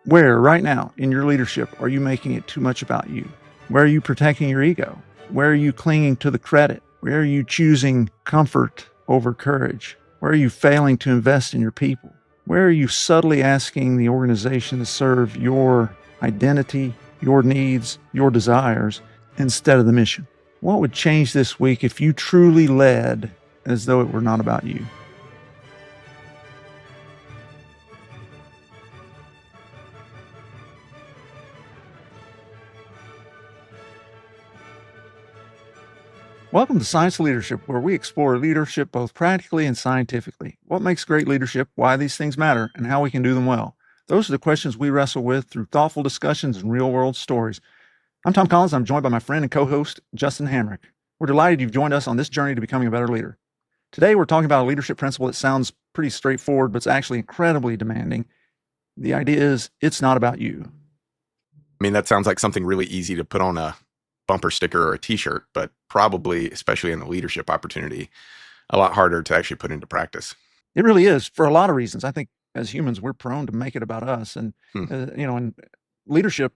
Where, right now, in your leadership, are you making it too much about you? Where are you protecting your ego? Where are you clinging to the credit? Where are you choosing comfort over courage? Where are you failing to invest in your people? Where are you subtly asking the organization to serve your identity, your needs, your desires, instead of the mission? What would change this week if you truly led as though it were not about you? Welcome to Science Leadership, where we explore leadership both practically and scientifically. What makes great leadership, why these things matter, and how we can do them well. Those are the questions we wrestle with through thoughtful discussions and real-world stories. I'm Tom Collins. I'm joined by my friend and co-host, Justin Hamrick. We're delighted you've joined us on this journey to becoming a better leader. Today, we're talking about a leadership principle that sounds pretty straightforward, but it's actually incredibly demanding. The idea is, it's not about you. I mean, that sounds like something really easy to put on a bumper sticker or a t-shirt, but probably, especially in the leadership opportunity, a lot harder to actually put into practice. It really is, for a lot of reasons. I think as humans, we're prone to make it about us. And, and leadership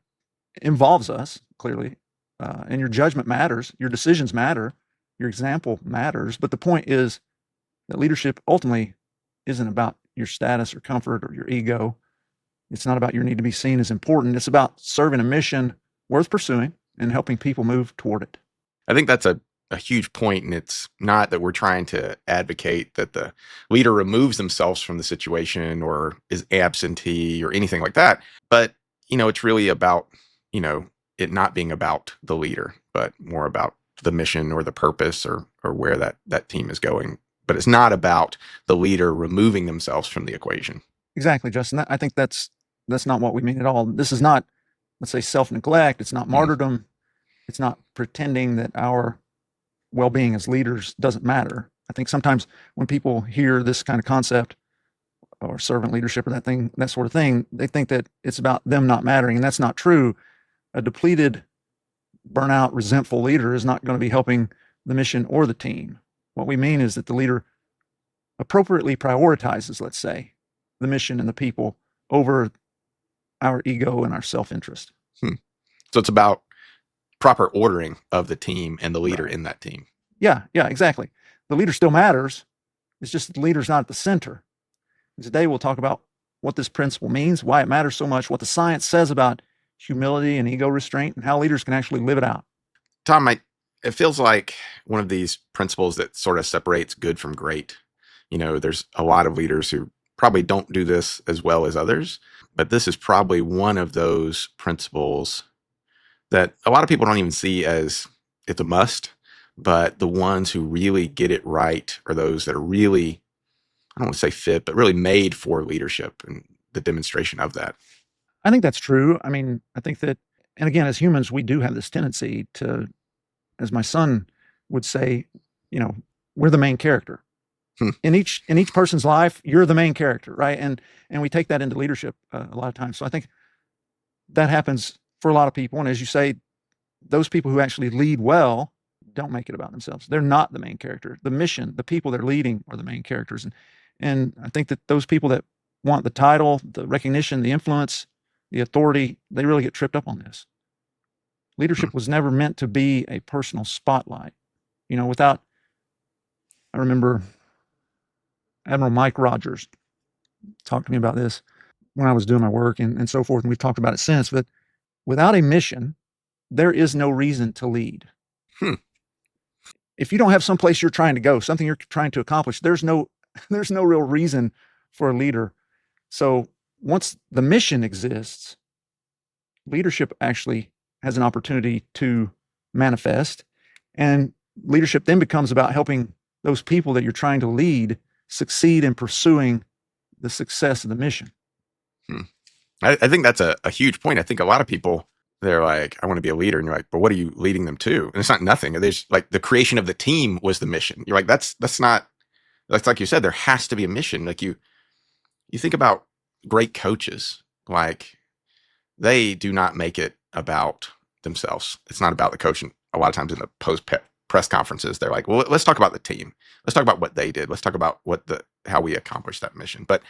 involves us, clearly. And your judgment matters. Your decisions matter. Your example matters. But the point is that leadership ultimately isn't about your status or comfort or your ego. It's not about your need to be seen as important. It's about serving a mission worth pursuing and helping people move toward it. I think that's a huge point, and it's not that we're trying to advocate that the leader removes themselves from the situation or is absentee or anything like that. But, it's really about, it not being about the leader, but more about the mission or the purpose or where that team is going. But it's not about the leader removing themselves from the equation. Exactly, Justin. I think that's not what we mean at all. This is not, let's say, self-neglect. It's not martyrdom. It's not pretending that our well-being as leaders doesn't matter. I think sometimes when people hear this kind of concept or servant leadership or that sort of thing, they think that it's about them not mattering, and that's not true. A depleted, burnout, resentful leader is not going to be helping the mission or the team. What we mean is that the leader appropriately prioritizes, let's say, the mission and the people over our ego and our self-interest. So it's about proper ordering of the team and the leader in that team. Yeah, exactly. The leader still matters. It's just the leader's not at the center. And today we'll talk about what this principle means, why it matters so much, what the science says about humility and ego restraint, and how leaders can actually live it out. Tom, it feels like one of these principles that sort of separates good from great. There's a lot of leaders who probably don't do this as well as others, but this is probably one of those principles that a lot of people don't even see as it's a must, but the ones who really get it right are those that are really, I don't want to say fit, but really made for leadership and the demonstration of that. I think that's true. I mean, I think that, and again, as humans, we do have this tendency to, as my son would say, we're the main character. In each person's life, you're the main character, right? And we take that into leadership a lot of times. So I think that happens for a lot of people. And as you say, those people who actually lead well don't make it about themselves. They're not the main character. The mission, the people they're leading are the main characters. And I think that those people that want the title, the recognition, the influence, the authority, they really get tripped up on this. Leadership was never meant to be a personal spotlight. I remember Admiral Mike Rogers talked to me about this when I was doing my work and so forth, and we've talked about it since, but without a mission, there is no reason to lead. If you don't have someplace you're trying to go, something you're trying to accomplish, there's no real reason for a leader. So once the mission exists, leadership actually has an opportunity to manifest, and leadership then becomes about helping those people that you're trying to lead succeed in pursuing the success of the mission. I think that's a huge point. I think a lot of people, they're like, I want to be a leader. And you're like, but what are you leading them to? And it's not nothing. There's like the creation of the team was the mission. You're like, that's like you said, there has to be a mission. Like you think about great coaches, like they do not make it about themselves. It's not about the coach. And a lot of times in the post press conferences, they're like, well, let's talk about the team. Let's talk about what they did. Let's talk about how we accomplished that mission. But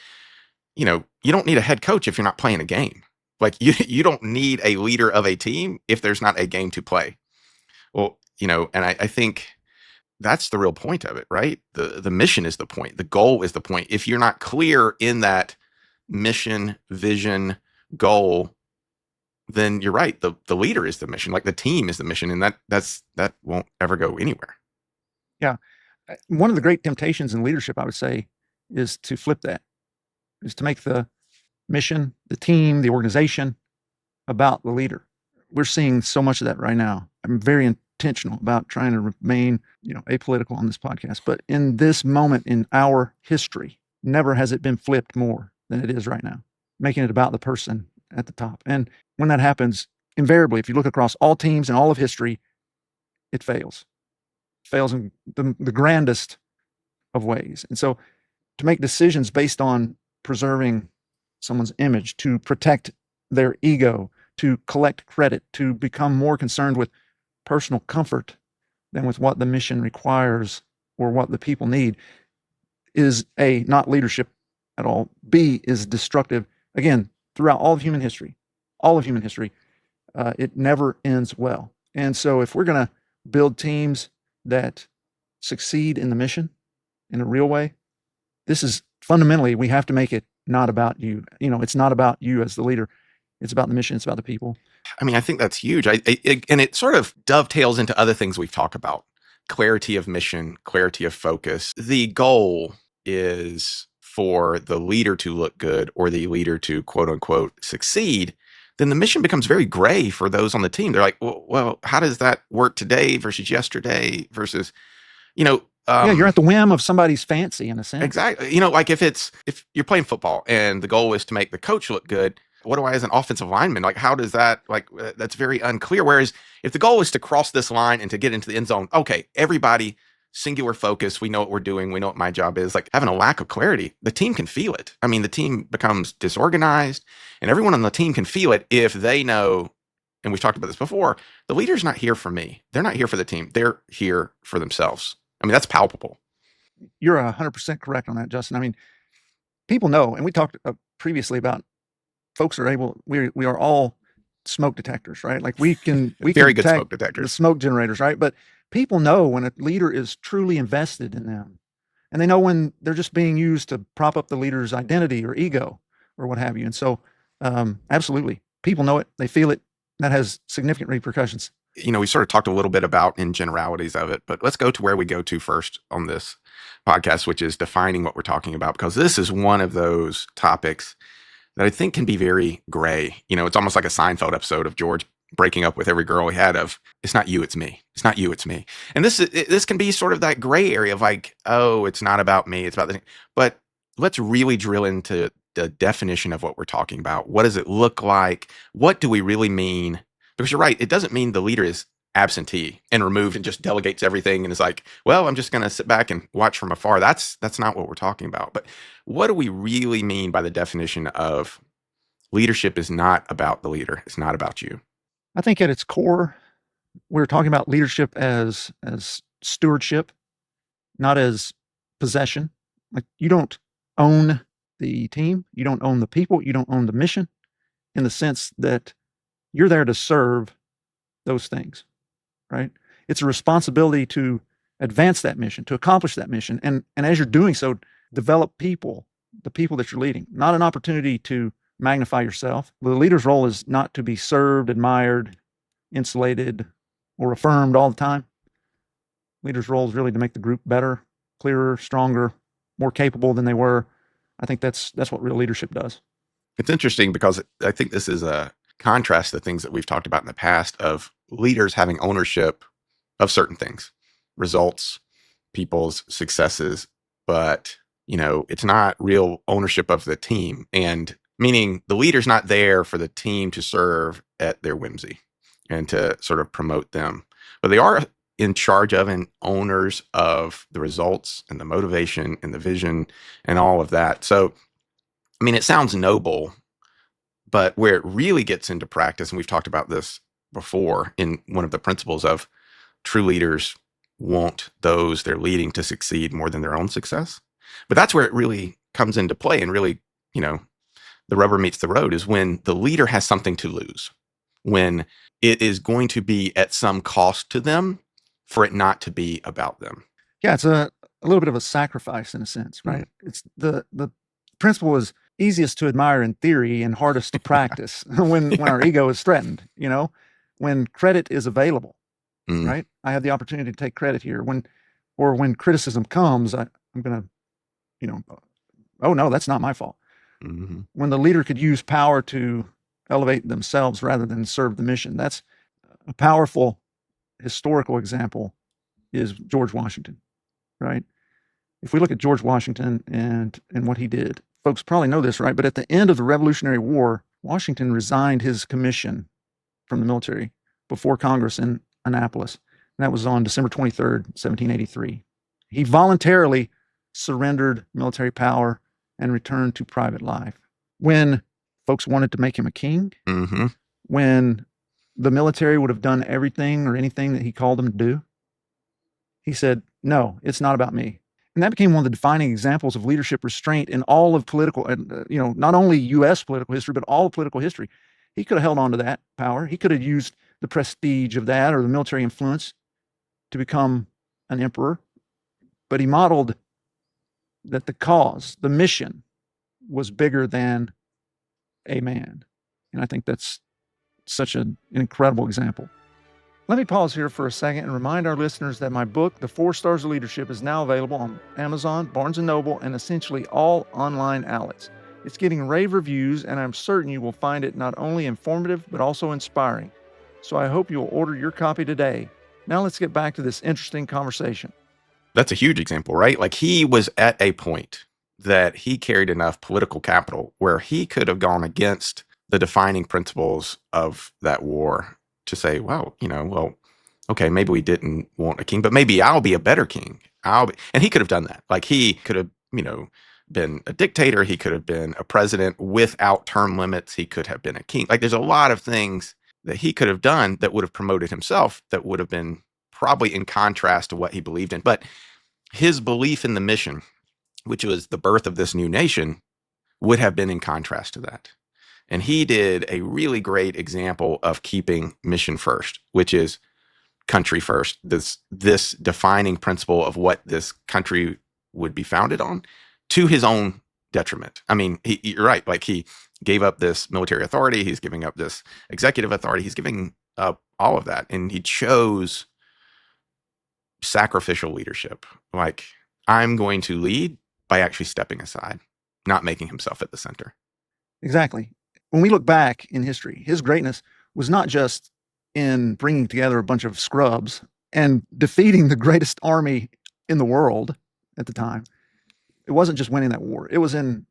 you don't need a head coach if you're not playing a game. Like you don't need a leader of a team if there's not a game to play. Well, and I think that's the real point of it, right? The mission is the point. The goal is the point. If you're not clear in that mission, vision, goal, then you're right. The leader is the mission, like the team is the mission, and that won't ever go anywhere. Yeah. One of the great temptations in leadership, I would say, is to flip that, is to make the mission, the team, the organization about the leader. We're seeing so much of that right now. I'm very intentional about trying to remain, apolitical on this podcast. But in this moment in our history, never has it been flipped more than it is right now, making it about the person at the top. And when that happens, invariably, if you look across all teams and all of history, it fails. It fails in the grandest of ways. And so to make decisions based on preserving someone's image, to protect their ego, to collect credit, to become more concerned with personal comfort than with what the mission requires or what the people need, is A, not leadership at all. B, is destructive. Again, throughout all of human history, it never ends well. And so if we're going to build teams that succeed in the mission in a real way, this is fundamentally, we have to make it not about you. It's not about you as the leader. It's about the mission. It's about the people. I mean, I think that's huge. And it sort of dovetails into other things we've talked about. Clarity of mission, clarity of focus. The goal is for the leader to look good or the leader to quote unquote succeed. Then the mission becomes very gray for those on the team. They're like, well, how does that work today versus yesterday versus, you're at the whim of somebody's fancy in a sense. Exactly. Like if you're playing football and the goal is to make the coach look good, what do I as an offensive lineman, like, how does that, that's very unclear. Whereas if the goal is to cross this line and to get into the end zone, okay, everybody, singular focus. We know what we're doing. We know what my job is. Like having a lack of clarity, the team can feel it. I mean, the team becomes disorganized and everyone on the team can feel it if they know, and we've talked about this before, the leader's not here for me. They're not here for the team. They're here for themselves. I mean, that's palpable. You're 100% correct on that, Justin. I mean, people know, and we talked previously about folks are able, we are all smoke detectors, right? Like we can very good detect smoke detectors, the smoke generators, right? But people know when a leader is truly invested in them, and they know when they're just being used to prop up the leader's identity or ego or what have you. And so, absolutely, people know it, they feel it. That has significant repercussions. We sort of talked a little bit about in generalities of it, but let's go to where we go to first on this podcast, which is defining what we're talking about, because this is one of those topics that I think can be very gray. It's almost like a Seinfeld episode of George breaking up with every girl he had of, it's not you, it's me. It's not you, it's me. And this can be sort of that gray area of like, oh, it's not about me, it's about the thing. But let's really drill into the definition of what we're talking about. What does it look like? What do we really mean? Because you're right, it doesn't mean the leader is absentee and removed and just delegates everything and is like, well, I'm just going to sit back and watch from afar. That's not what we're talking about. But what do we really mean by the definition of leadership is not about the leader? It's not about you. I think at its core, we're talking about leadership as stewardship, not as possession. Like you don't own the team, you don't own the people, you don't own the mission, in the sense that you're there to serve those things, right? It's a responsibility to advance that mission, to accomplish that mission. And as you're doing so, develop people, the people that you're leading, not an opportunity to magnify yourself. The leader's role is not to be served, admired, insulated, or affirmed all the time. Leader's role is really to make the group better, clearer, stronger, more capable than they were. I think that's what real leadership does. It's interesting because I think this is a contrast to things that we've talked about in the past of leaders having ownership of certain things, results, people's successes, but it's not real ownership of the team. And meaning the leader's not there for the team to serve at their whimsy and to sort of promote them, but they are in charge of and owners of the results and the motivation and the vision and all of that. So, I mean, it sounds noble, but where it really gets into practice, and we've talked about this before in one of the principles of true leaders want those they're leading to succeed more than their own success. But that's where it really comes into play and really, the rubber meets the road is when the leader has something to lose, when it is going to be at some cost to them for it not to be about them. Yeah, it's a little bit of a sacrifice in a sense, right? It's the principle is easiest to admire in theory and hardest to practice when our ego is threatened, when credit is available, Mm. right? I have the opportunity to take credit here. When criticism comes, I'm going to, oh no, that's not my fault. Mm-hmm. When the leader could use power to elevate themselves rather than serve the mission. That's a powerful historical example is George Washington, right? If we look at George Washington and what he did, folks probably know this, right? But at the end of the Revolutionary War, Washington resigned his commission from the military before Congress in Annapolis. And that was on December 23rd, 1783. He voluntarily surrendered military power and returned to private life. When folks wanted to make him a king, Mm-hmm. when the military would have done everything or anything that he called them to do, he said, no, it's not about me. And that became one of the defining examples of leadership restraint in all of political, not only U.S. political history, but all of political history. He could have held on to that power. He could have used the prestige of that or the military influence to become an emperor. But he modeled that the cause, the mission, was bigger than a man. And I think that's such an incredible example. Let me pause here for a second and remind our listeners that my book, The 4 Stars of Leadership, is now available on Amazon, Barnes & Noble, and essentially all online outlets. It's getting rave reviews, and I'm certain you will find it not only informative, but also inspiring. So I hope you'll order your copy today. Now let's get back to this interesting conversation. That's a huge example, right? Like he was at a point that he carried enough political capital where he could have gone against the defining principles of that war to say, well, okay, maybe we didn't want a king, but maybe I'll be a better king. And he could have done that. Like he could have, been a dictator. He could have been a president without term limits. He could have been a king. Like there's a lot of things that he could have done that would have promoted himself that would have been probably in contrast to what he believed in. But his belief in the mission, which was the birth of this new nation, would have been in contrast to that. And he did a really great example of keeping mission first, which is country first, this defining principle of what this country would be founded on to his own detriment. I mean, you're right. Like he gave up this military authority. He's giving up this executive authority. He's giving up all of that. And he chose sacrificial leadership. Like I'm going to lead by actually stepping aside, not making himself at the center. Exactly. When we look back in history, his greatness was not just in bringing together a bunch of scrubs and defeating the greatest army in the world at the time. It wasn't just winning that war. It was in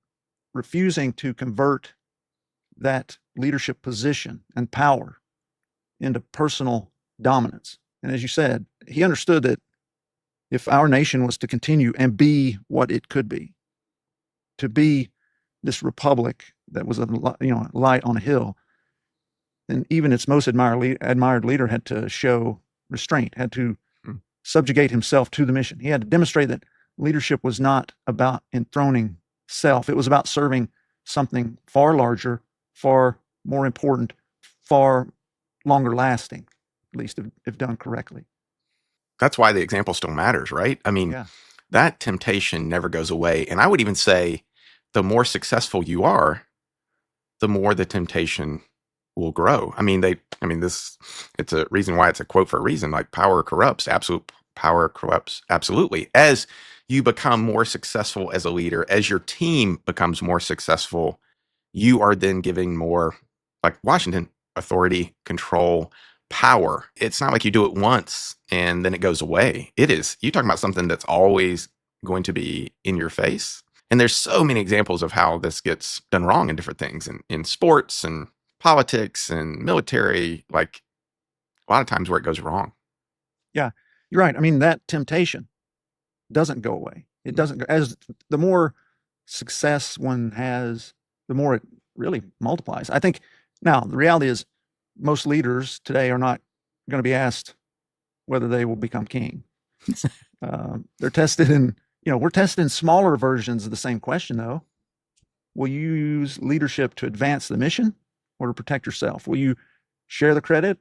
refusing to convert that leadership position and power into personal dominance. And as you said, he understood that if our nation was to continue and be what it could be, to be this republic that was a light on a hill, then even its most admired leader had to show restraint, had to subjugate himself to the mission. He had to demonstrate that leadership was not about enthroning self. It was about serving something far larger, far more important, far longer lasting, at least if done correctly. That's why the example still matters, right? I mean, that temptation never goes away. And I would even say the more successful you are, the more the temptation will grow. It's a reason why it's a quote for a reason, like power corrupts, absolute power corrupts absolutely. As you become more successful as a leader, as your team becomes more successful, you are then giving more, like Washington, authority, control, power. It's not like you do it once and then it goes away. You're talking about something that's always going to be in your face. And there's so many examples of how this gets done wrong in different things, in sports and politics and military, like a lot of times where it goes wrong. Yeah, you're right. I mean, that temptation doesn't go away. It doesn't go, as the more success one has, the more it really multiplies. I think now the reality is most leaders today are not going to be asked whether they will become king. They're tested in, we're tested in smaller versions of the same question though. Will you use leadership to advance the mission or to protect yourself? Will you share the credit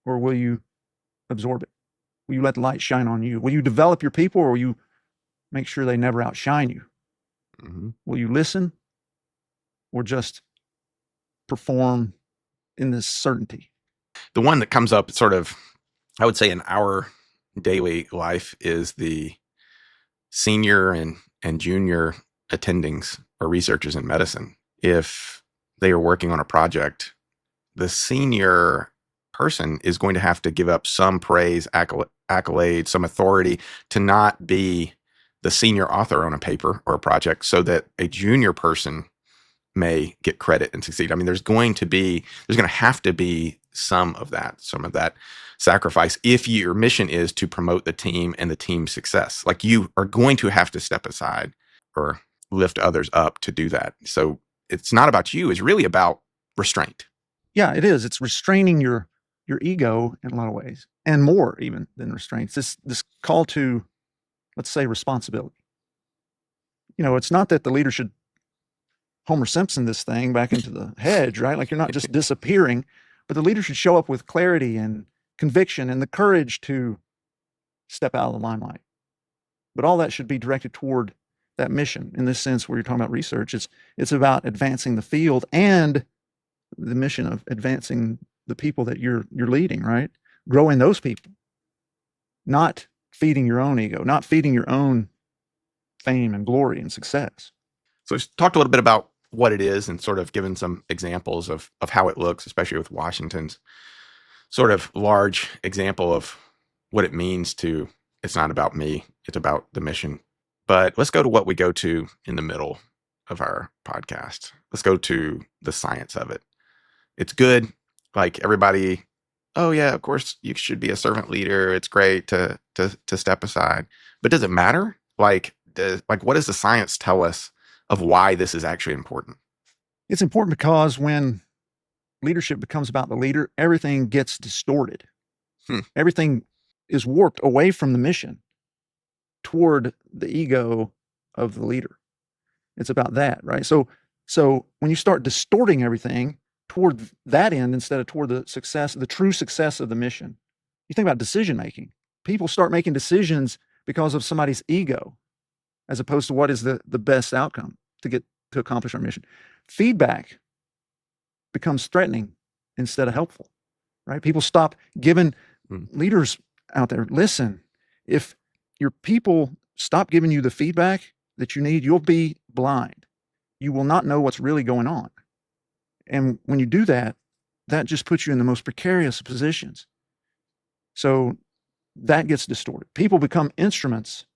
or will you absorb it? Will you let the light shine on you? Will you develop your people or will you make sure they never outshine you? Mm-hmm. Will you listen or just perform in this certainty? The one that comes up sort of, I would say, in our daily life is the senior and junior attendings or researchers in medicine. If they are working on a project, the senior person is going to have to give up some praise, accolade, some authority to not be the senior author on a paper or a project so that a junior person may get credit and succeed. I mean, there's going to have to be some of that sacrifice if your mission is to promote the team and the team's success. Like, you are going to have to step aside or lift others up to do that. So it's not about you. It's really about restraint. Yeah, it is. It's restraining your ego in a lot of ways, and more even than restraints. This call to, let's say, responsibility. It's not that the leader should Homer Simpson this thing back into the hedge, right? Like, you're not just disappearing, but the leader should show up with clarity and conviction and the courage to step out of the limelight. But all that should be directed toward that mission. In this sense, where you're talking about research, it's about advancing the field and the mission of advancing the people that you're leading, right? Growing those people, not feeding your own ego, not feeding your own fame and glory and success. So we've talked a little bit about what it is and sort of given some examples of how it looks, especially with Washington's sort of large example of what it means to, it's not about me, it's about the mission. But let's go to what we go to in the middle of our podcast. Let's go to the science of it. It's good. Like, everybody, oh yeah, of course you should be a servant leader. It's great to step aside. But does it matter? Like, what does the science tell us of why this is actually important? It's important because when leadership becomes about the leader, everything gets distorted. Everything is warped away from the mission toward the ego of the leader. It's about that, right? So when you start distorting everything toward that end instead of toward the true success of the mission, you think about decision making. People start making decisions because of somebody's ego, as opposed to what is the best outcome to accomplish our mission. Feedback becomes threatening instead of helpful, right? People stop giving leaders out there, listen, if your people stop giving you the feedback that you need, you'll be blind. You will not know what's really going on. And when you do that, that just puts you in the most precarious positions. So that gets distorted. People become instruments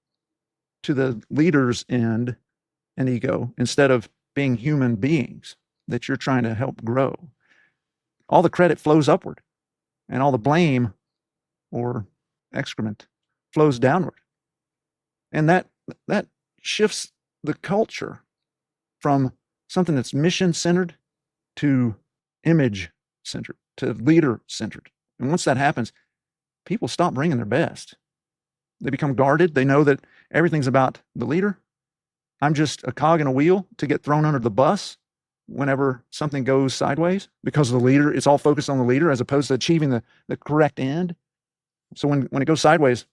to the leader's end and ego instead of being human beings that you're trying to help grow. All the credit flows upward and all the blame or excrement flows downward. And that shifts the culture from something that's mission-centered to image-centered, to leader-centered. And once that happens, people stop bringing their best. They become guarded. They know that everything's about the leader. I'm just a cog in a wheel to get thrown under the bus whenever something goes sideways because of the leader. It's all focused on the leader as opposed to achieving the correct end. So when it goes sideways,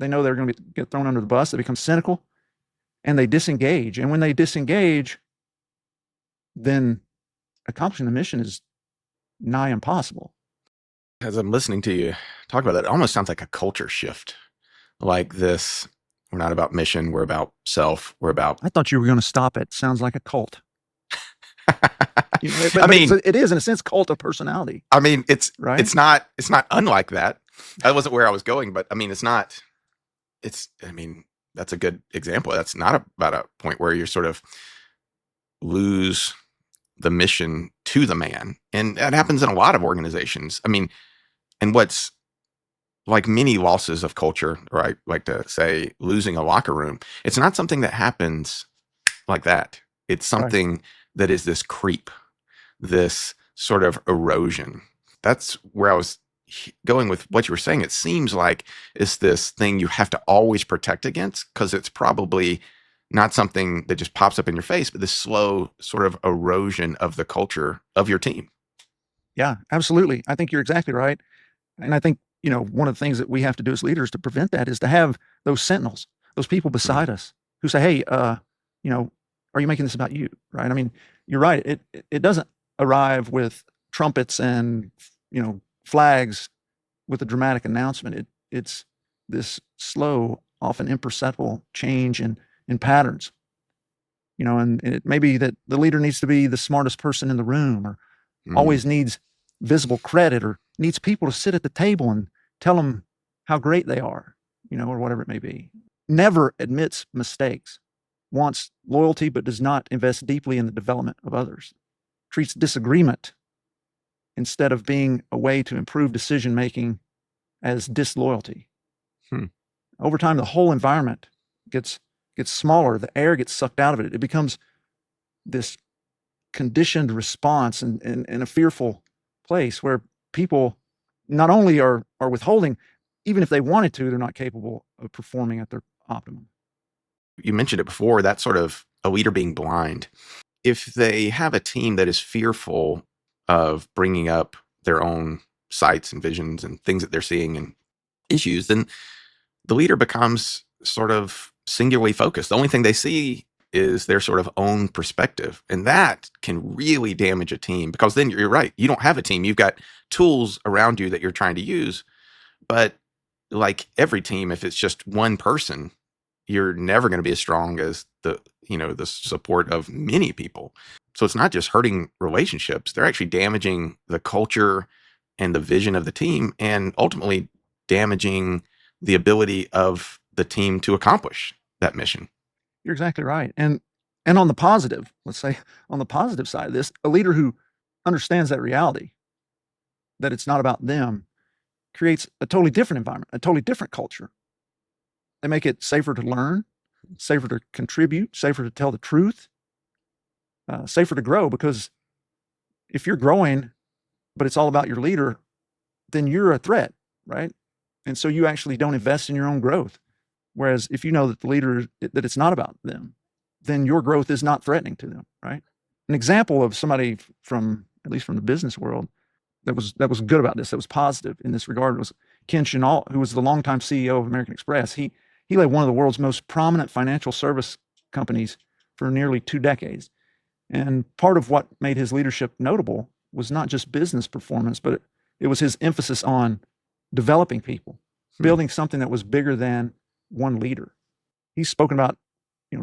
they know they're going to get thrown under the bus. They become cynical and they disengage. And when they disengage, then accomplishing the mission is nigh impossible. As I'm listening to you talk about that, it almost sounds like a culture shift. Like this, we're not about mission, we're about self, we're about... I thought you were going to stop it. Sounds like a cult. It is, in a sense, cult of personality. I mean, it's right? It's not unlike that. That wasn't where I was going, but I mean, that's a good example. That's not about a point where you sort of lose the mission to the man. And that happens in a lot of organizations. I mean, and what's like many losses of culture, or I like to say losing a locker room, it's not something that happens like that. It's something that is this creep, this sort of erosion. That's where I was going with what you were saying. It seems like it's this thing you have to always protect against because it's probably not something that just pops up in your face, but this slow sort of erosion of the culture of your team. Yeah, absolutely. I think you're exactly right. And I think, one of the things that we have to do as leaders to prevent that is to have those sentinels, those people Mm, beside us who say, hey, you know, are you making this about you? Right. I mean, you're right. It doesn't arrive with trumpets and, flags with a dramatic announcement. It's this slow, often imperceptible change in patterns, and it may be that the leader needs to be the smartest person in the room, or mm. always needs visible credit, or needs people to sit at the table and tell them how great they are, or whatever it may be. Never admits mistakes, wants loyalty, but does not invest deeply in the development of others, treats disagreement instead of being a way to improve decision making as disloyalty. Hmm. Over time, the whole environment gets smaller, the air gets sucked out of it. It becomes this conditioned response in a fearful place where people not only are withholding, even if they wanted to, they're not capable of performing at their optimum. You mentioned it before, that sort of a leader being blind. If they have a team that is fearful of bringing up their own sights and visions and things that they're seeing and issues, then the leader becomes sort of singularly focused. The only thing they see is their sort of own perspective. And that can really damage a team, because then you're right. You don't have a team. You've got tools around you that you're trying to use. But like every team, if it's just one person, you're never going to be as strong as the support of many people. So it's not just hurting relationships. They're actually damaging the culture and the vision of the team, and ultimately damaging the ability of the team to accomplish that mission. You're exactly right. And on the positive, let's say on the positive side of this, a leader who understands that reality, that it's not about them, creates a totally different environment, a totally different culture. They make it safer to learn, safer to contribute, safer to tell the truth, safer to grow. Because if you're growing, but it's all about your leader, then you're a threat, right? And so you actually don't invest in your own growth. Whereas if you know that the leader, that it's not about them, then your growth is not threatening to them, right? An example of somebody from, at least from the business world, that was good about this, that was positive in this regard, was Ken Chenault, who was the longtime CEO of American Express. He led one of the world's most prominent financial service companies for nearly 2 decades. And part of what made his leadership notable was not just business performance, but it was his emphasis on developing people, Hmm. building something that was bigger than one leader. He's spoken about,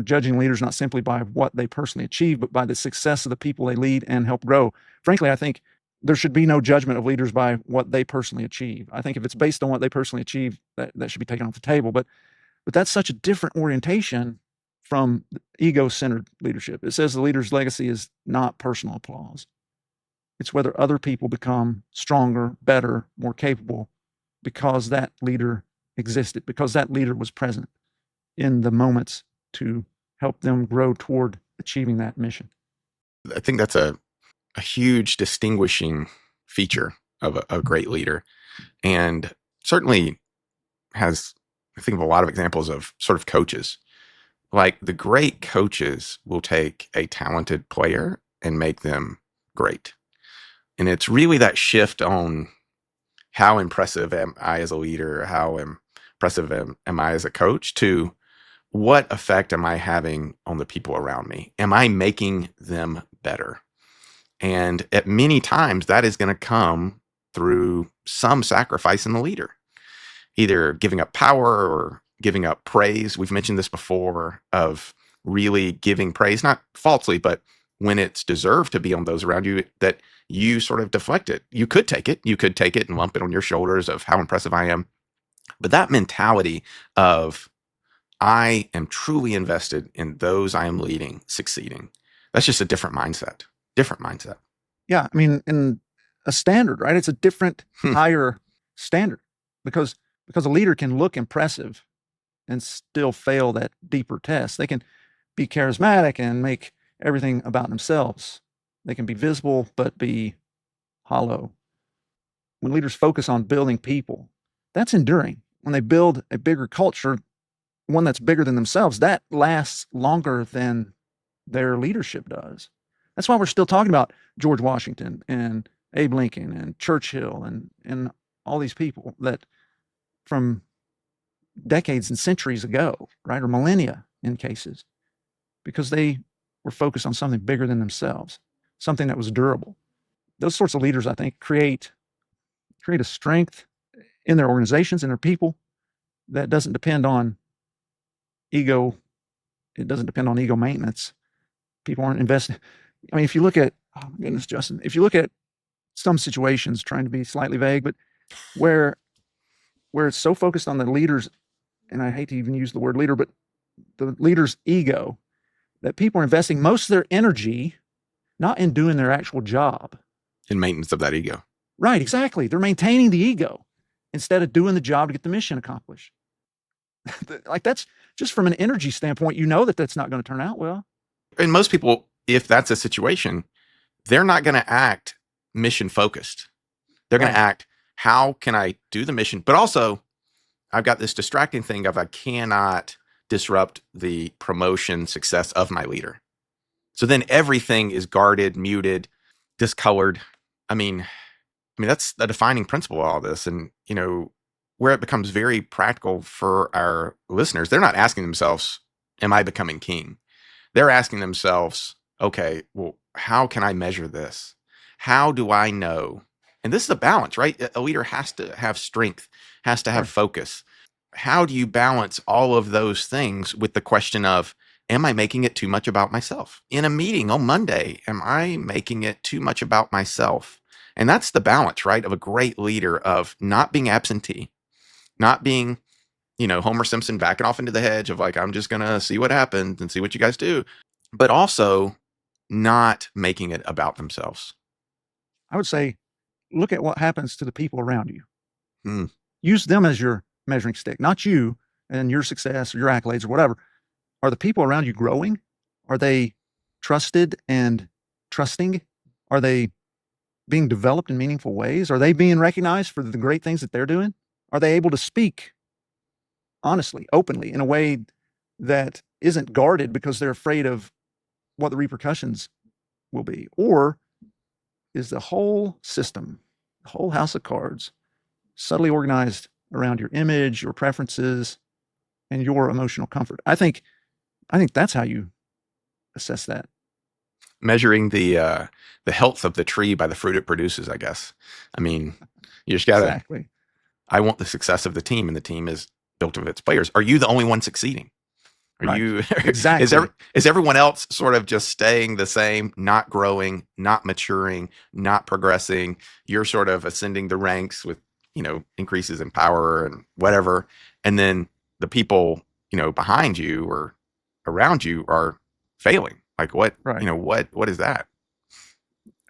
judging leaders not simply by what they personally achieve, but by the success of the people they lead and help grow. Frankly, I think there should be no judgment of leaders by what they personally achieve. I think if it's based on what they personally achieve, that should be taken off the table. But that's such a different orientation from ego-centered leadership. It says the leader's legacy is not personal applause. It's whether other people become stronger, better, more capable because that leader existed, because that leader was present in the moments to help them grow toward achieving that mission. I think that's a huge distinguishing feature of a great leader. And certainly has, I think of a lot of examples of sort of coaches. Like the great coaches will take a talented player and make them great. And it's really that shift on how impressive am I as a leader, how impressive am I as a coach, to what effect am I having on the people around me? Am I making them better? And at many times that is going to come through some sacrifice in the leader, either giving up power or giving up praise. We've mentioned this before, of really giving praise, not falsely, but when it's deserved to be on those around you, that you sort of deflect it. You could take it. You could take it and lump it on your shoulders of how impressive I am. But that mentality of I am truly invested in those I am leading succeeding, that's just a different mindset. Different mindset. Yeah, I mean, in a standard, right? It's a different, Hmm. higher standard because a leader can look impressive and still fail that deeper test. They can be charismatic and make everything about themselves. They can be visible but be hollow. When leaders focus on building people, that's enduring. When they build a bigger culture, one that's bigger than themselves, that lasts longer than their leadership does. That's why we're still talking about George Washington and Abe Lincoln and Churchill and all these people that from decades and centuries ago, right? Or millennia in cases, because they were focused on something bigger than themselves, something that was durable. Those sorts of leaders, I think, create a strength in their organizations and their people that doesn't depend on ego. It doesn't depend on ego maintenance. People aren't investing. I mean, if you look at, oh my goodness, Justin, if you look at some situations, trying to be slightly vague, but where it's so focused on the leaders, and I hate to even use the word leader, but the leader's ego, that people are investing most of their energy not in doing their actual job. In maintenance of that ego. Right, exactly. They're maintaining the ego instead of doing the job to get the mission accomplished. Like, that's just from an energy standpoint, you know that that's not going to turn out well. And most people, if that's a situation, they're not going to act mission focused. They're going to act, how can I do the mission? But also, I've got this distracting thing of I cannot disrupt the promotion success of my leader. So then everything is guarded, muted, discolored. I mean, that's the defining principle of all this. And, where it becomes very practical for our listeners, they're not asking themselves, am I becoming king? They're asking themselves, okay, well, how can I measure this? How do I know? And this is a balance, right? A leader has to have strength, has to have focus. How do you balance all of those things with the question of, am I making it too much about myself? In a meeting on Monday, am I making it too much about myself? And that's the balance, right, of a great leader, of not being absentee, not being, Homer Simpson backing off into the hedge of like, I'm just going to see what happens and see what you guys do, but also not making it about themselves. I would say, look at what happens to the people around you. Use them as your measuring stick, not you and your success or your accolades or whatever. Are the people around you growing? Are they trusted and trusting? Are they being developed in meaningful ways? Are they being recognized for the great things that they're doing? Are they able to speak honestly, openly, in a way that isn't guarded because they're afraid of what the repercussions will be? Or is the whole system, the whole house of cards, subtly organized around your image, your preferences, and your emotional comfort? I think that's how you assess that. Measuring the health of the tree by the fruit it produces, I guess. You just gotta. Exactly. I want the success of the team, and the team is built of its players. Are you the only one succeeding? Are you exactly? Is everyone else sort of just staying the same, not growing, not maturing, not progressing? You're sort of ascending the ranks with increases in power and whatever, and then the people behind you or around you are failing. Like what? Right. What is that?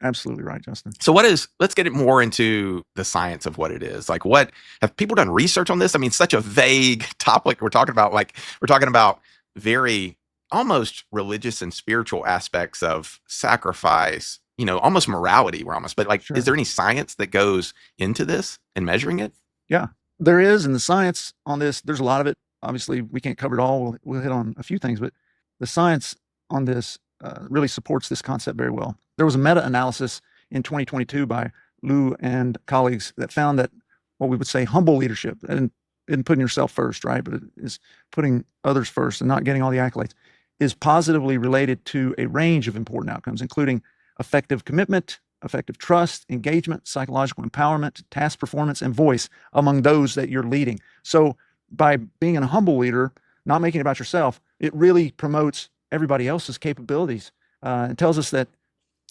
Absolutely right, Justin. So let's get it more into the science of what it is. Like, what have people done research on this? Such a vague topic. We're talking about very almost religious and spiritual aspects of sacrifice, almost morality. But Sure. Is there any science that goes into this and measuring it? Yeah, there is. And the science on this, there's a lot of it. Obviously, we can't cover it all. We'll hit on a few things, but the science on this really supports this concept very well. There was a meta-analysis in 2022 by Liu and colleagues that found that what we would say humble leadership, and putting yourself first, right, but it is putting others first and not getting all the accolades, is positively related to a range of important outcomes, including effective commitment, effective trust, engagement, psychological empowerment, task performance, and voice among those that you're leading. So by being a humble leader, not making it about yourself, it really promotes everybody else's capabilities. It tells us that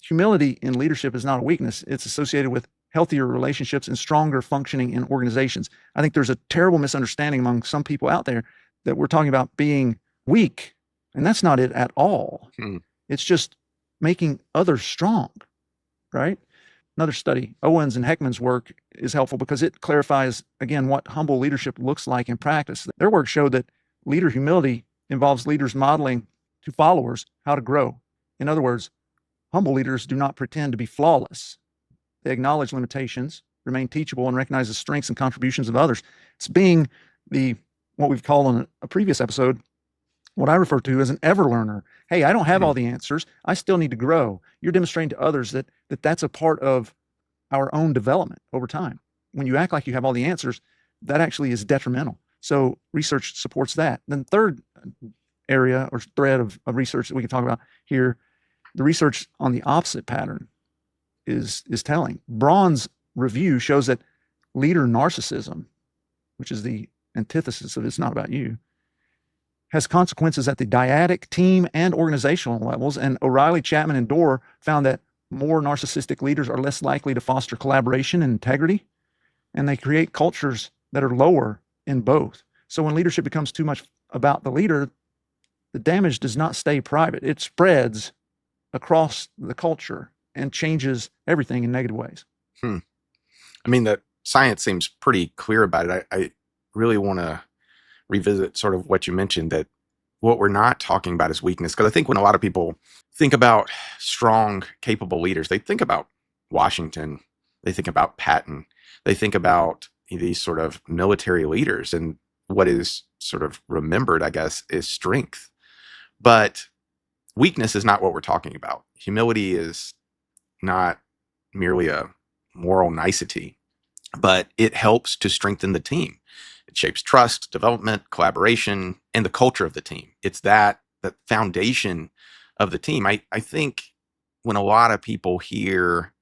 humility in leadership is not a weakness. It's associated with healthier relationships and stronger functioning in organizations. I think there's a terrible misunderstanding among some people out there that we're talking about being weak, and that's not it at all. It's just making others strong, right? Another study, Owens and Heckman's work, is helpful because it clarifies, again, what humble leadership looks like in practice. Their work showed that leader humility involves leaders modeling to followers how to grow. In other words, humble leaders do not pretend to be flawless. They acknowledge limitations, remain teachable, and recognize the strengths and contributions of others. It's being the what we've called on a previous episode, what I refer to as an ever learner. Hey, I don't have all the answers. I still need to grow. You're demonstrating to others that that's a part of our own development over time. When you act like you have all the answers, that actually is detrimental. So research supports that. Then third area or thread of research that we can talk about here, the research on the opposite pattern is telling. Braun's review shows that leader narcissism, which is the antithesis of it's not about you, has consequences at the dyadic, team, and organizational levels. And O'Reilly, Chapman, and Dorr found that more narcissistic leaders are less likely to foster collaboration and integrity, and they create cultures that are lower in both. So when leadership becomes too much about the leader, the damage does not stay private. It spreads across the culture and changes everything in negative ways. I mean, the science seems pretty clear about it. I really want to revisit sort of what you mentioned, that what we're not talking about is weakness. Because I think when a lot of people think about strong, capable leaders, they think about Washington, they think about Patton, they think about these sort of military leaders. And what is sort of remembered, I guess, is strength. But weakness is not what we're talking about. Humility is not merely a moral nicety, but it helps to strengthen the team. It shapes trust, development, collaboration, and the culture of the team. It's that foundation of the team. I think when a lot of people hear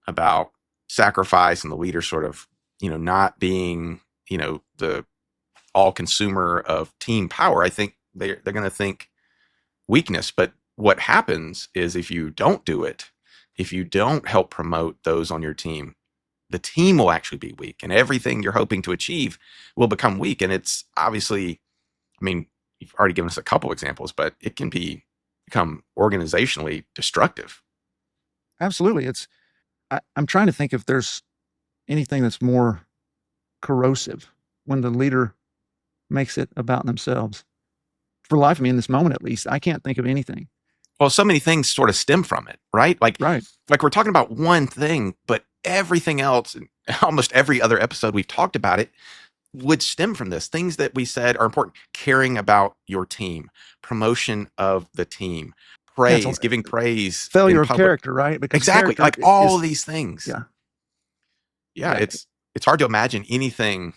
about sacrifice and the leader sort of, not being, the all consumer of team power, I think they're going to think weakness. But what happens is if you don't do it, if you don't help promote those on your team, the team will actually be weak, and everything you're hoping to achieve will become weak. And it's obviously, I mean, you've already given us a couple examples, but it can become organizationally destructive. Absolutely. I'm trying to think if there's anything that's more corrosive when the leader makes it about themselves. For the life of me, in this moment at least, I can't think of anything. Well, so many things sort of stem from it, right? Like we're talking about one thing, but everything else, and almost every other episode we've talked about it, would stem from this. Things that we said are important: caring about your team, promotion of the team, praise, giving praise, failure of character, right? Because exactly, like all these things. Yeah. It's hard to imagine anything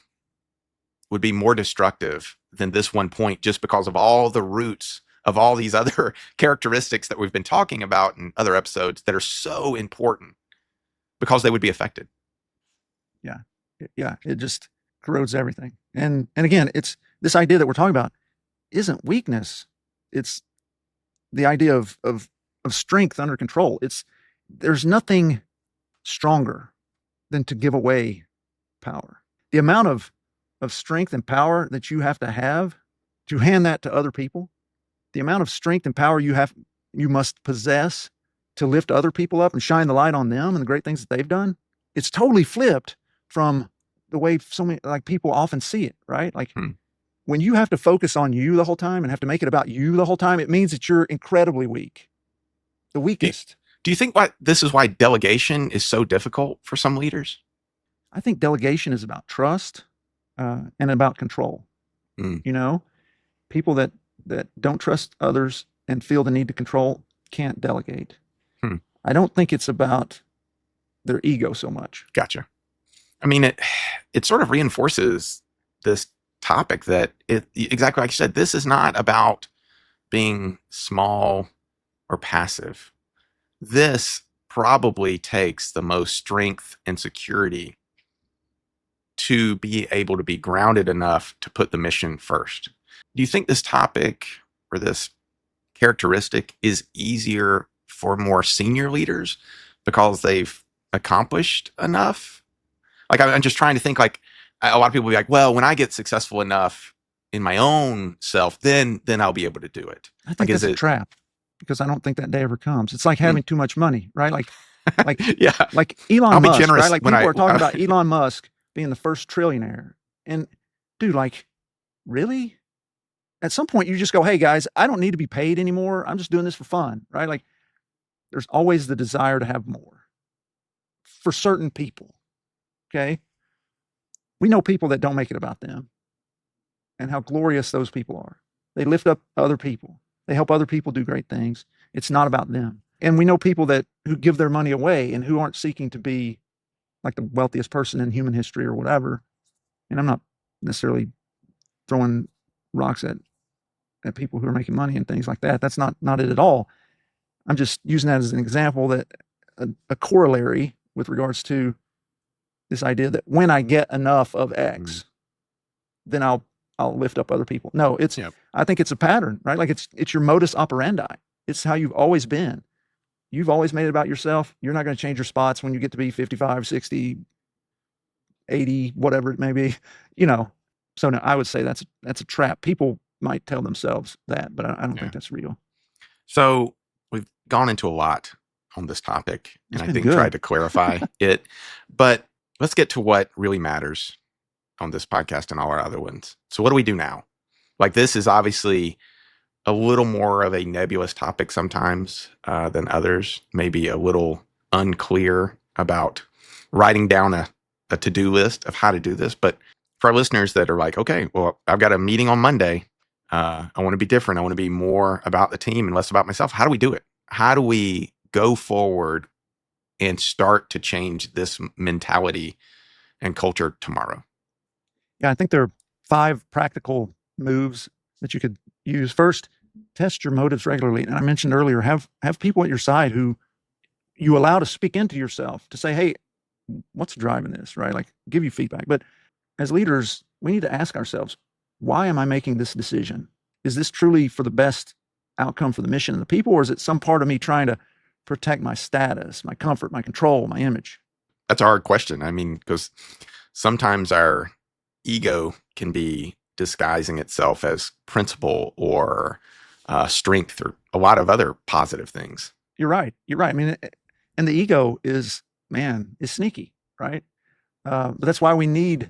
would be more destructive than this one point, just because of all the roots of all these other characteristics that we've been talking about in other episodes that are so important because they would be affected. Yeah. It just corrodes everything. And again, it's this idea that we're talking about isn't weakness. It's the idea of strength under control. There's nothing stronger than to give away power. The amount of strength and power that you have to hand that to other people, the amount of strength and power you must possess to lift other people up and shine the light on them and the great things that they've done, it's totally flipped from the way so many people often see it, right? Like when you have to focus on you the whole time and have to make it about you the whole time, it means that you're incredibly weak, the weakest. Do you think this is why delegation is so difficult for some leaders? I think delegation is about trust and about control. People that don't trust others and feel the need to control can't delegate. I don't think it's about their ego so much. Gotcha. I mean, it sort of reinforces this topic that exactly like you said, this is not about being small or passive. This probably takes the most strength and security to be able to be grounded enough to put the mission first. Do you think this topic or this characteristic is easier for more senior leaders because they've accomplished enough? Like, I'm just trying to think, like, a lot of people will be like, well, when I get successful enough in my own self, then I'll be able to do it. I think that's a trap, because I don't think that day ever comes. It's like having too much money, right? Like Elon Musk, right? Like people are talking about Elon Musk being the first trillionaire. And dude, like, really? At some point you just go, hey guys, I don't need to be paid anymore. I'm just doing this for fun, right? Like there's always the desire to have more for certain people. Okay. We know people that don't make it about them. and how glorious those people are. They lift up other people. They help other people do great things. It's not about them. And we know people who give their money away and who aren't seeking to be like the wealthiest person in human history or whatever. And I'm not necessarily throwing rocks at people who are making money and things like that. That's not it at all. I'm just using that as an example, that a corollary with regards to this idea that when I get enough of X, then I'll lift up other people. No, I think it's a pattern, right? Like it's your modus operandi. It's how you've always been. You've always made it about yourself. You're not going to change your spots when you get to be 55, 60, 80, whatever it may be, So no, I would say that's a trap. People might tell themselves that, but I don't think that's real. So we've gone into a lot on this topic, and I think good. tried to clarify it. But let's get to what really matters on this podcast and all our other ones. So what do we do now? Like, this is obviously a little more of a nebulous topic sometimes than others, maybe a little unclear about writing down a to-do list of how to do this. But for our listeners that are like, okay, well, I've got a meeting on Monday. I want to be different. I want to be more about the team and less about myself. How do we do it? How do we go forward and start to change this mentality and culture tomorrow? Yeah, I think there are 5 practical moves that you could use. First, test your motives regularly. And I mentioned earlier, have people at your side who you allow to speak into yourself, to say, hey, what's driving this, right? Like, give you feedback. But as leaders, we need to ask ourselves, why am I making this decision? Is this truly for the best outcome for the mission and the people, or is it some part of me trying to protect my status, my comfort, my control, my image? That's a hard question. I mean, because sometimes our ego can be disguising itself as principle or strength or a lot of other positive things. You're right. I mean, and the ego is sneaky, right? But that's why we need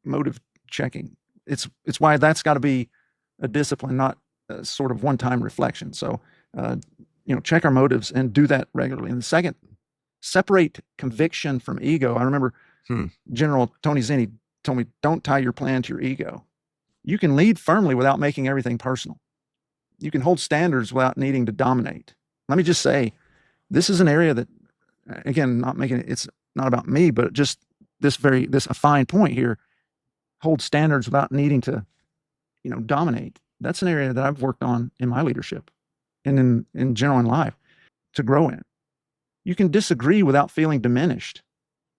motive checking. It's why that's got to be a discipline, not a sort of one-time reflection. So, check our motives and do that regularly. And the second, separate conviction from ego. I remember General Tony Zinni told me, don't tie your plan to your ego. You can lead firmly without making everything personal. You can hold standards without needing to dominate. Let me just say, this is an area that, again, it's not about me, but just a fine point here. Hold standards without needing to, dominate. That's an area that I've worked on in my leadership and in general in life to grow in. You can disagree without feeling diminished.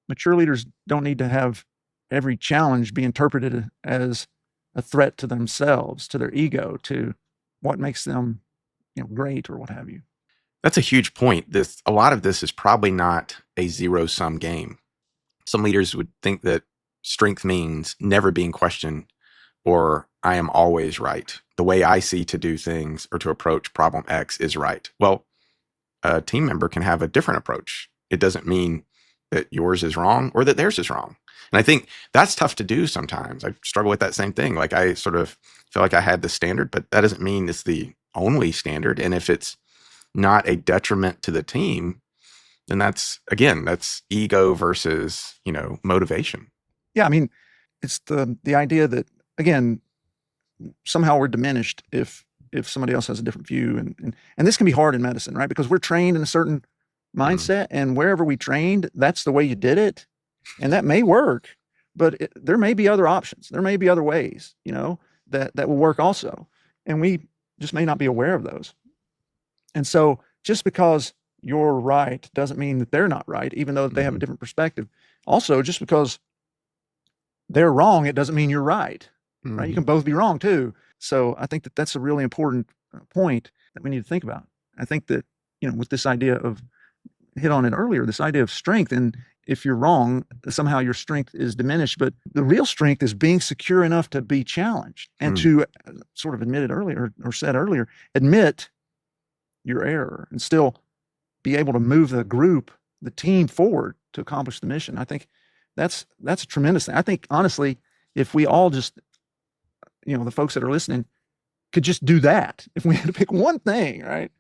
Mature leaders don't need to have every challenge be interpreted as a threat to themselves, to their ego, to what makes them, great or what have you. That's a huge point. A lot of this is probably not a zero-sum game. Some leaders would think that strength means never being questioned, or I am always right. The way I see to do things or to approach problem X is right. Well, a team member can have a different approach. It doesn't mean that yours is wrong or that theirs is wrong. And I think that's tough to do sometimes. I struggle with that same thing. Like, I sort of feel like I had the standard, but that doesn't mean it's the only standard. And if it's not a detriment to the team, then that's ego versus, motivation. Yeah. I mean, it's the idea that, again, somehow we're diminished if somebody else has a different view. And this can be hard in medicine, right? Because we're trained in a certain mindset, and wherever we trained, that's the way you did it. And that may work, but there may be other options. There may be other ways, that will work also. And we just may not be aware of those. And so just because you're right doesn't mean that they're not right, even though they have a different perspective. Also, just because they're wrong, it doesn't mean you're right, right? You can both be wrong too. So I think that that's a really important point that we need to think about. I think that, with this idea of, hit on it earlier, this idea of strength, and if you're wrong, somehow your strength is diminished. But the real strength is being secure enough to be challenged and to sort of admit it earlier, or said earlier, admit your error and still be able to move the group, the team forward to accomplish the mission. I think that's a tremendous thing. I think, honestly, if we all just, the folks that are listening could just do that, if we had to pick one thing, right?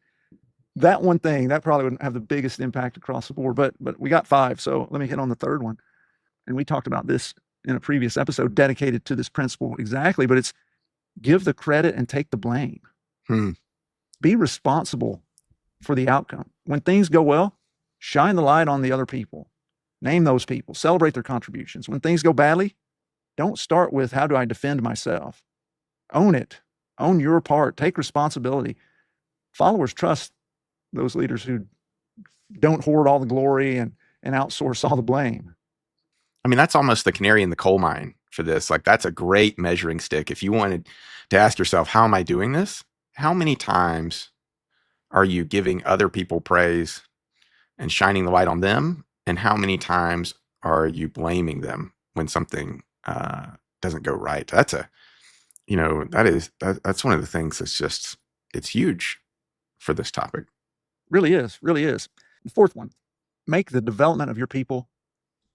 That one thing, that probably wouldn't have the biggest impact across the board. But we got 5, so let me hit on the third one. And we talked about this in a previous episode dedicated to this principle exactly, but it's give the credit and take the blame. Be responsible for the outcome. When things go well, shine the light on the other people. Name those people. Celebrate their contributions. When things go badly, don't start with how do I defend myself? Own it. Own your part. Take responsibility. Followers trust those leaders who don't hoard all the glory and outsource all the blame. I mean, that's almost the canary in the coal mine for this. Like, that's a great measuring stick. If you wanted to ask yourself, how am I doing this? How many times are you giving other people praise and shining the light on them? And how many times are you blaming them when something doesn't go right? That's that's one of the things that's just, it's huge for this topic. Really is. The fourth one, make the development of your people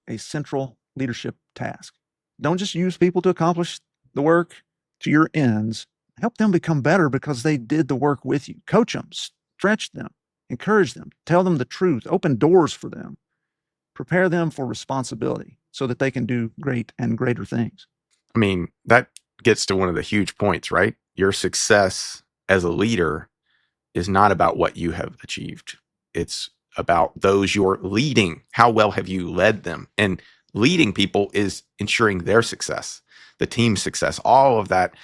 a central leadership task. Don't just use people to accomplish the work to your ends. Help them become better because they did the work with you. Coach them, stretch them, encourage them, tell them the truth, open doors for them, prepare them for responsibility so that they can do great and greater things. I mean, that gets to one of the huge points, right? Your success as a leader is not about what you have achieved. It's about those you're leading. How well have you led them? And leading people is ensuring their success, the team's success. All of that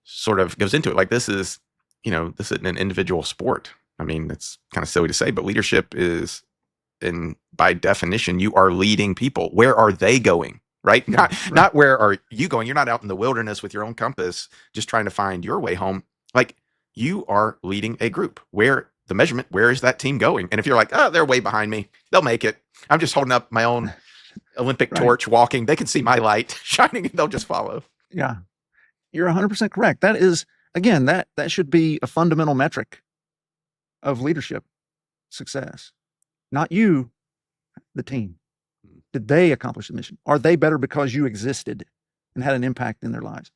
sort of goes into it. Like, this isn't an individual sport. I mean, it's kind of silly to say, but leadership is, by definition, you are leading people. Where are they going? Right? Not where are you going? You're not out in the wilderness with your own compass, just trying to find your way home. Like, you are leading a group. Where is that team going? And if you're like, oh, they're way behind me, they'll make it. I'm just holding up my own Olympic torch, walking. They can see my light shining and they'll just follow. Yeah, you're 100% correct. That is, again, that should be a fundamental metric of leadership success. Not you, the team. Did they accomplish the mission? Are they better because you existed and had an impact in their lives?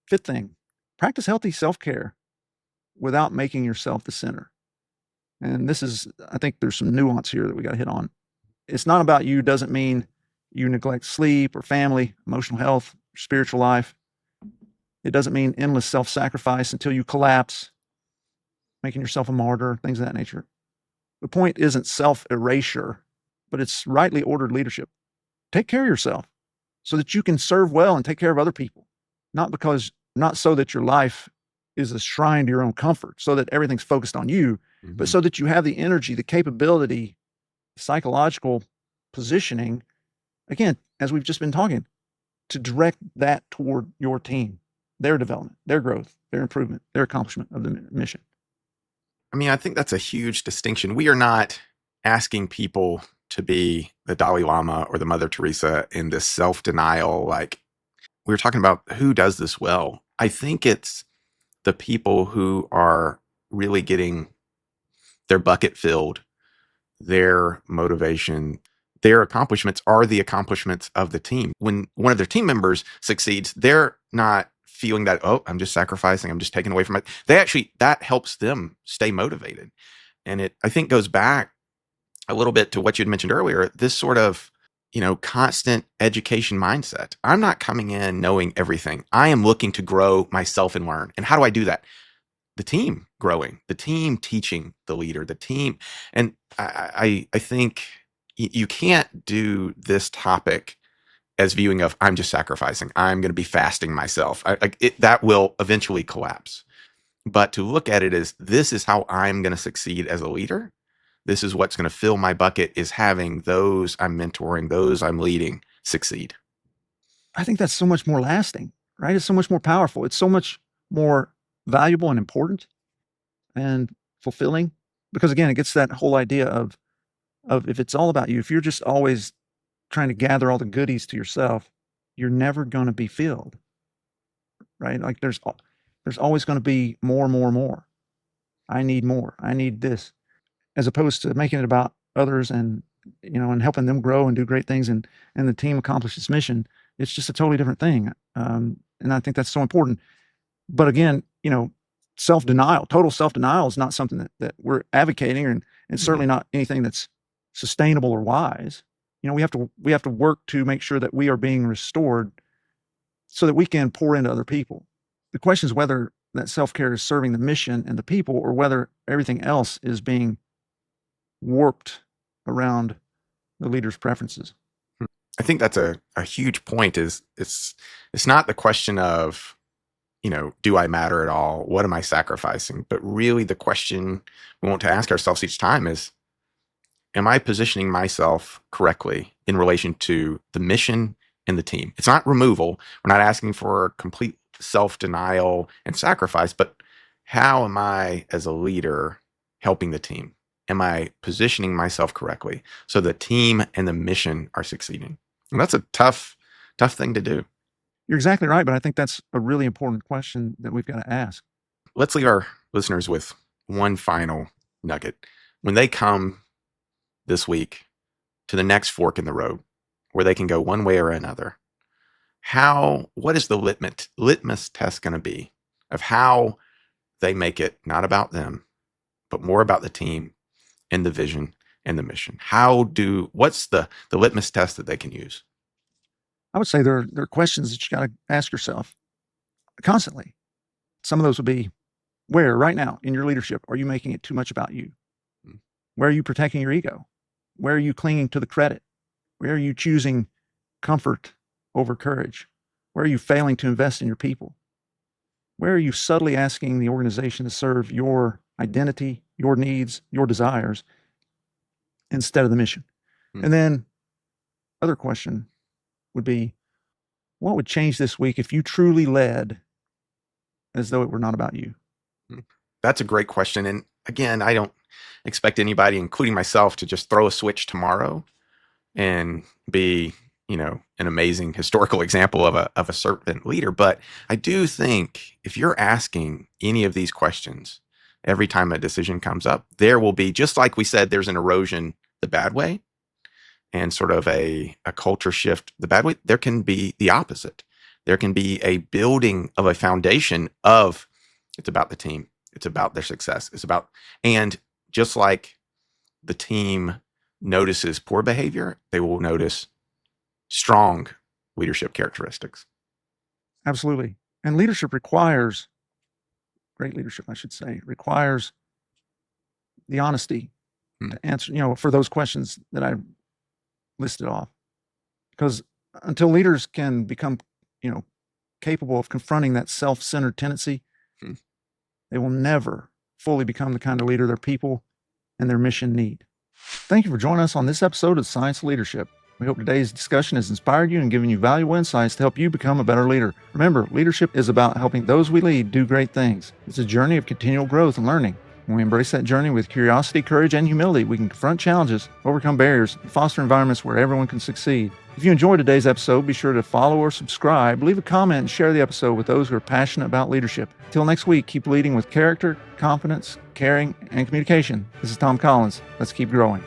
Fifth thing, practice healthy self-care without making yourself the center. And this is, I think there's some nuance here that we got to hit on. It's not about you doesn't mean you neglect sleep or family, emotional health, spiritual life. It doesn't mean endless self-sacrifice until you collapse, making yourself a martyr, things of that nature. The point isn't self-erasure, but it's rightly ordered leadership. Take care of yourself so that you can serve well and take care of other people. Not so that your life is a shrine to your own comfort, so that everything's focused on you, but so that you have the energy, the capability, psychological positioning, again, as we've just been talking, to direct that toward your team, their development, their growth, their improvement, their accomplishment of the mission. I mean, I think that's a huge distinction. We are not asking people to be the Dalai Lama or the Mother Teresa in this self-denial. Like, we were talking about who does this well. I think it's the people who are really getting their bucket filled, their motivation, their accomplishments are the accomplishments of the team. When one of their team members succeeds, they're not feeling that, oh, I'm just sacrificing, I'm just taking away from it. That helps them stay motivated. And it, I think, goes back a little bit to what you'd mentioned earlier, this sort of, constant education mindset. I'm not coming in knowing everything. I am looking to grow myself and learn. And how do I do that? The team growing, the team teaching the leader, the team. And I think you can't do this topic as viewing of, I'm just sacrificing, I'm going to be fasting myself. That will eventually collapse. But to look at it as, this is how I'm going to succeed as a leader. This is what's going to fill my bucket, is having those I'm mentoring, those I'm leading succeed. I think that's so much more lasting, right? It's so much more powerful. It's so much more valuable and important and fulfilling, because again, it gets that whole idea of if it's all about you, if you're just always trying to gather all the goodies to yourself, you're never going to be filled, right? Like there's always going to be more. I need more. I need this, as opposed to making it about others and helping them grow and do great things and the team accomplish its mission. It's just a totally different thing. And I think that's so important. But again, total self-denial is not something that we're advocating, and it's certainly not anything that's sustainable or wise. we have to work to make sure that we are being restored so that we can pour into other people. The question is whether that self-care is serving the mission and the people, or whether everything else is being warped around the leader's preferences. I think that's a huge point. Is it's not the question of, do I matter at all? What am I sacrificing? But really the question we want to ask ourselves each time is, am I positioning myself correctly in relation to the mission and the team? It's not removal. We're not asking for complete self-denial and sacrifice, but how am I as a leader helping the team? Am I positioning myself correctly so the team and the mission are succeeding? And that's a tough thing to do. You're exactly right, but I think that's a really important question that we've got to ask. Let's leave our listeners with one final nugget. When they come this week to the next fork in the road where they can go one way or another, what is the litmus test going to be of how they make it not about them, but more about the team and the vision and the mission? What's the litmus test that they can use? I would say there are questions that you got to ask yourself constantly. Some of those would be, where right now in your leadership are you making it too much about you? Where are you protecting your ego? Where are you clinging to the credit? Where are you choosing comfort over courage? Where are you failing to invest in your people? Where are you subtly asking the organization to serve your identity, your needs, your desires instead of the mission? And then other question would be, what would change this week if you truly led as though it were not about you? That's a great question. And again, I don't expect anybody, including myself, to just throw a switch tomorrow and be, an amazing historical example of a servant leader. But I do think if you're asking any of these questions every time a decision comes up, there will be, just like we said, there's an erosion the bad way and sort of a culture shift the bad way. There can be the opposite. There can be a building of a foundation of, it's about the team. It's about their success. And just like the team notices poor behavior, they will notice strong leadership characteristics. Absolutely. And great leadership, I should say, requires the honesty to answer, for those questions that I listed off. Because until leaders can become, capable of confronting that self-centered tendency, they will never fully become the kind of leader their people and their mission need. Thank you for joining us on this episode of Science of Leadership. We hope today's discussion has inspired you and given you valuable insights to help you become a better leader. Remember, leadership is about helping those we lead do great things. It's a journey of continual growth and learning. When we embrace that journey with curiosity, courage, and humility, we can confront challenges, overcome barriers, and foster environments where everyone can succeed. If you enjoyed today's episode, be sure to follow or subscribe, leave a comment, and share the episode with those who are passionate about leadership. Till next week, keep leading with character, confidence, caring, and communication. This is Tom Collins. Let's keep growing.